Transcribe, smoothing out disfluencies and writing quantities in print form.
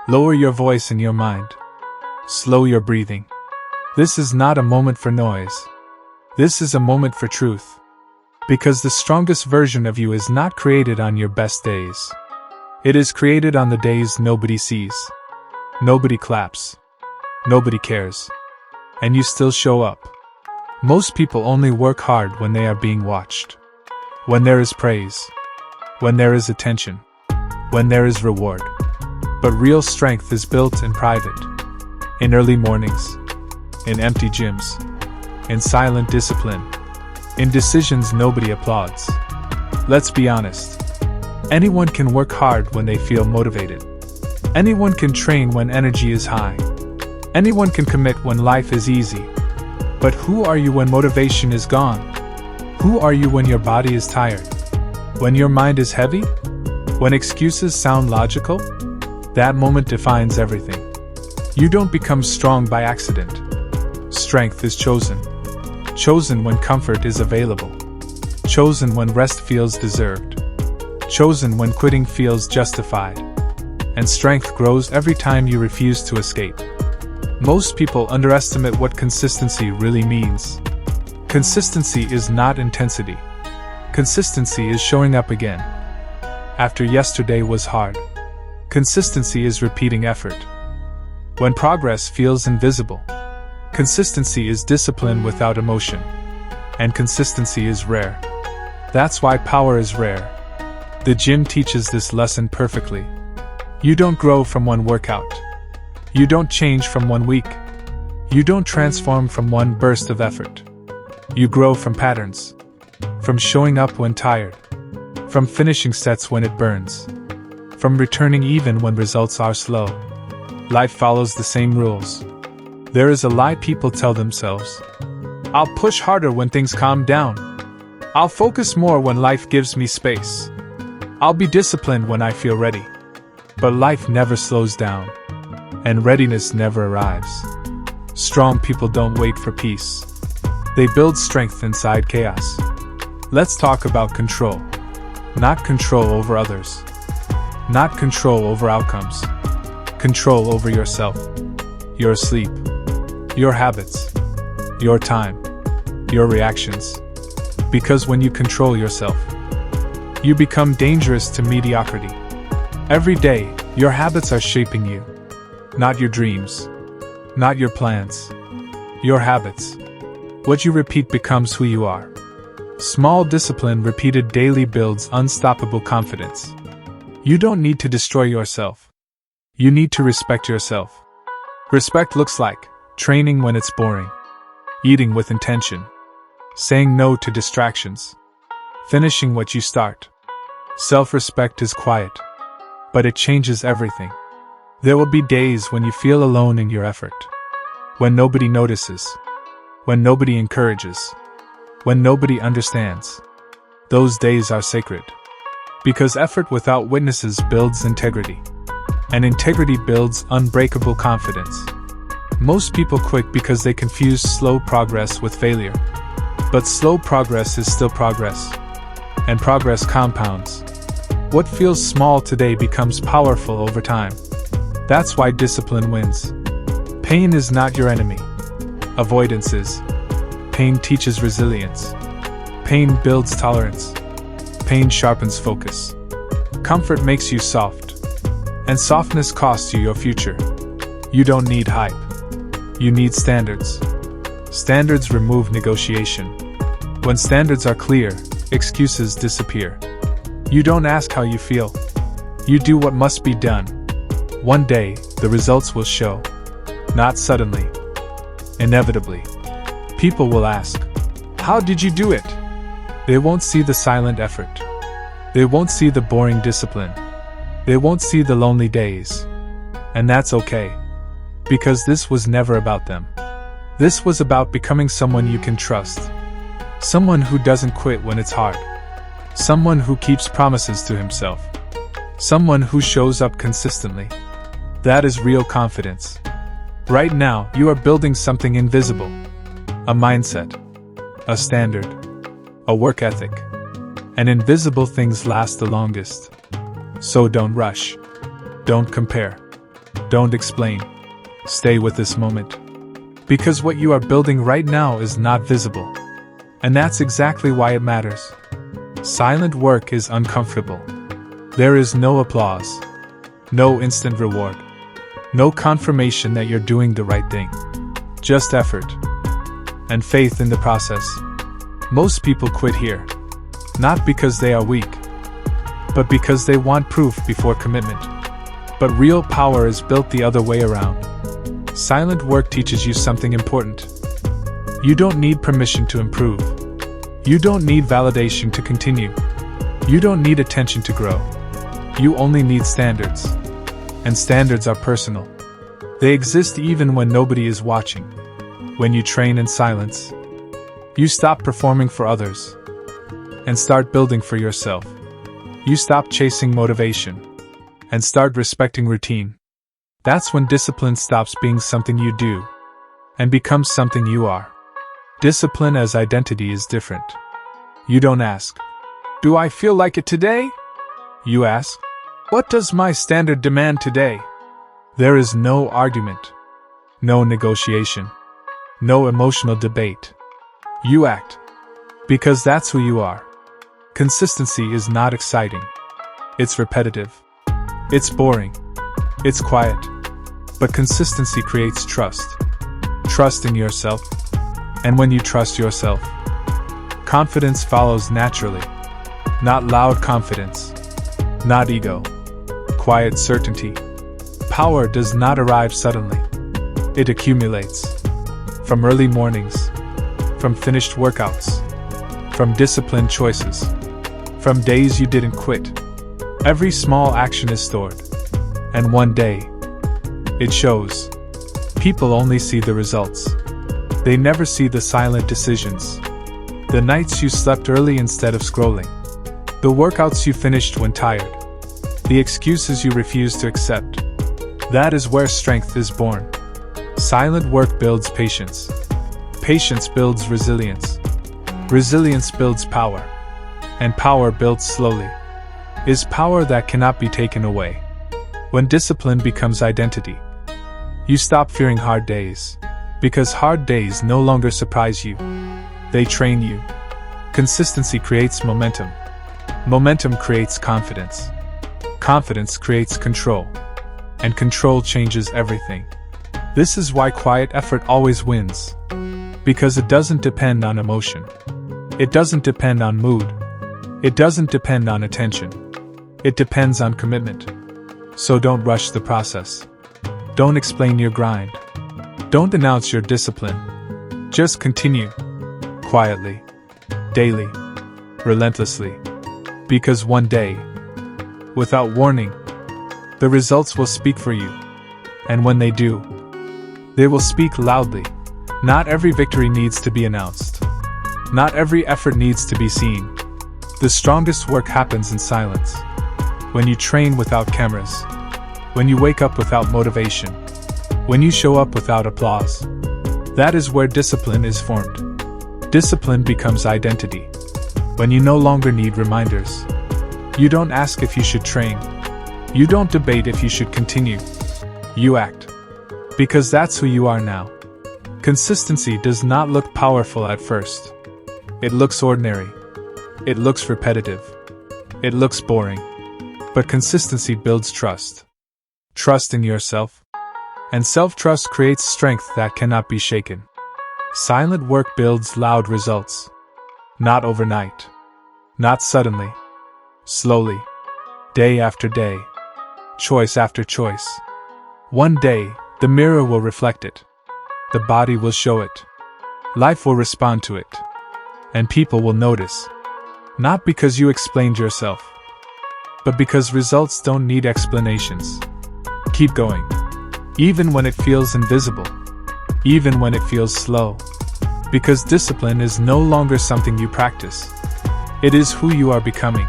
Lower your voice and your mind. Slow your breathing. This is not a moment for noise. This is a moment for truth. Because the strongest version of you is not created on your best days. It is created on the days nobody sees. Nobody claps. Nobody cares. And you still show up. Most people only work hard when they are being watched. When there is praise. When there is attention. When there is reward. But real strength is built in private. In early mornings. In empty gyms. In silent discipline. In decisions nobody applauds. Let's be honest. Anyone can work hard when they feel motivated. Anyone can train when energy is high. Anyone can commit when life is easy. But who are you when motivation is gone? Who are you when your body is tired? When your mind is heavy? When excuses sound logical? That moment defines everything. You don't become strong by accident. Strength is chosen. Chosen when comfort is available. Chosen when rest feels deserved. Chosen when quitting feels justified. And strength grows every time you refuse to escape. Most people underestimate what consistency really means. Consistency is not intensity. Consistency is showing up again. After yesterday was hard. Consistency is repeating effort. When progress feels invisible. Consistency is discipline without emotion. And consistency is rare. That's why power is rare. The gym teaches this lesson perfectly. You don't grow from one workout. You don't change from one week. You don't transform from one burst of effort. You grow from patterns. From showing up when tired. From finishing sets when it burns. From returning even when results are slow. Life follows the same rules. There is a lie people tell themselves. I'll push harder when things calm down. I'll focus more when life gives me space. I'll be disciplined when I feel ready. But life never slows down. And readiness never arrives. Strong people don't wait for peace. They build strength inside chaos. Let's talk about control. Not control over others. Not control over outcomes. Control over yourself. Your sleep. Your habits. Your time. Your reactions. Because when you control yourself, you become dangerous to mediocrity. Every day, your habits are shaping you. Not your dreams. Not your plans. Your habits. What you repeat becomes who you are. Small discipline repeated daily builds unstoppable confidence. You don't need to destroy yourself. You need to respect yourself. Respect looks like training when it's boring. Eating with intention. Saying no to distractions. Finishing what you start. Self-respect is quiet. But it changes everything. There will be days when you feel alone in your effort. When nobody notices. When nobody encourages. When nobody understands. Those days are sacred. Because effort without witnesses builds integrity. And integrity builds unbreakable confidence. Most people quit because they confuse slow progress with failure. But slow progress is still progress. And progress compounds. What feels small today becomes powerful over time. That's why discipline wins. Pain is not your enemy. Avoidance is. Pain teaches resilience. Pain builds tolerance. Pain sharpens focus. Comfort makes you soft. And softness costs you your future. You don't need hype. You need standards. Standards remove negotiation. When standards are clear, excuses disappear. You don't ask how you feel. You do what must be done. One day, the results will show. Not suddenly. Inevitably. People will ask, how did you do it? They won't see the silent effort. They won't see the boring discipline. They won't see the lonely days. And that's okay. Because this was never about them. This was about becoming someone you can trust. Someone who doesn't quit when it's hard. Someone who keeps promises to himself. Someone who shows up consistently. That is real confidence. Right now, you are building something invisible. A mindset. A standard. A work ethic. And invisible things last the longest. So don't rush. Don't compare. Don't explain. Stay with this moment. Because what you are building right now is not visible. And that's exactly why it matters. Silent work is uncomfortable. There is no applause, no instant reward, no confirmation that you're doing the right thing. Just effort and faith in the process. Most people quit here, not because they are weak, but because they want proof before commitment. But real power is built the other way around. Silent work teaches you something important. You don't need permission to improve. You don't need validation to continue. You don't need attention to grow. You only need standards. And standards are personal. They exist even when nobody is watching. When you train in silence, you stop performing for others and start building for yourself. You stop chasing motivation and start respecting routine. That's when discipline stops being something you do and becomes something you are. Discipline as identity is different. You don't ask, "Do I feel like it today?" You ask, "What does my standard demand today?" There is no argument, no negotiation, no emotional debate. You act because that's who you are. Consistency is not exciting. It's repetitive. It's boring. It's quiet. But consistency creates trust. Trust in yourself. And when you trust yourself, confidence follows naturally. Not loud confidence. Not ego. Quiet certainty. Power does not arrive suddenly. It accumulates. From early mornings. From finished workouts. From disciplined choices. From days you didn't quit. Every small action is stored. And one day, it shows. People only see the results. They never see the silent decisions. The nights you slept early instead of scrolling. The workouts you finished when tired. The excuses you refuse to accept. That is where strength is born. Silent work builds patience. Patience builds resilience. Resilience builds power. And power builds slowly. Is power that cannot be taken away. When discipline becomes identity, you stop fearing hard days. Because hard days no longer surprise you. They train you. Consistency creates momentum. Momentum creates confidence. Confidence creates control. And control changes everything. This is why quiet effort always wins. Because it doesn't depend on emotion. It doesn't depend on mood. It doesn't depend on attention. It depends on commitment. So don't rush the process. Don't explain your grind. Don't announce your discipline. Just continue. Quietly. Daily. Relentlessly. Because one day, without warning, the results will speak for you. And when they do, they will speak loudly. Not every victory needs to be announced. Not every effort needs to be seen. The strongest work happens in silence. When you train without cameras. When you wake up without motivation. When you show up without applause. That is where discipline is formed. Discipline becomes identity. When you no longer need reminders. You don't ask if you should train. You don't debate if you should continue. You act. Because that's who you are now. Consistency does not look powerful at first. It looks ordinary. It looks repetitive. It looks boring. But consistency builds trust. Trust in yourself. And self-trust creates strength that cannot be shaken. Silent work builds loud results. Not overnight. Not suddenly. Slowly. Day after day. Choice after choice. One day, the mirror will reflect it. The body will show it. Life will respond to it. And people will notice. Not because you explained yourself, but because results don't need explanations. Keep going. Even when it feels invisible. Even when it feels slow. Because discipline is no longer something you practice. It is who you are becoming.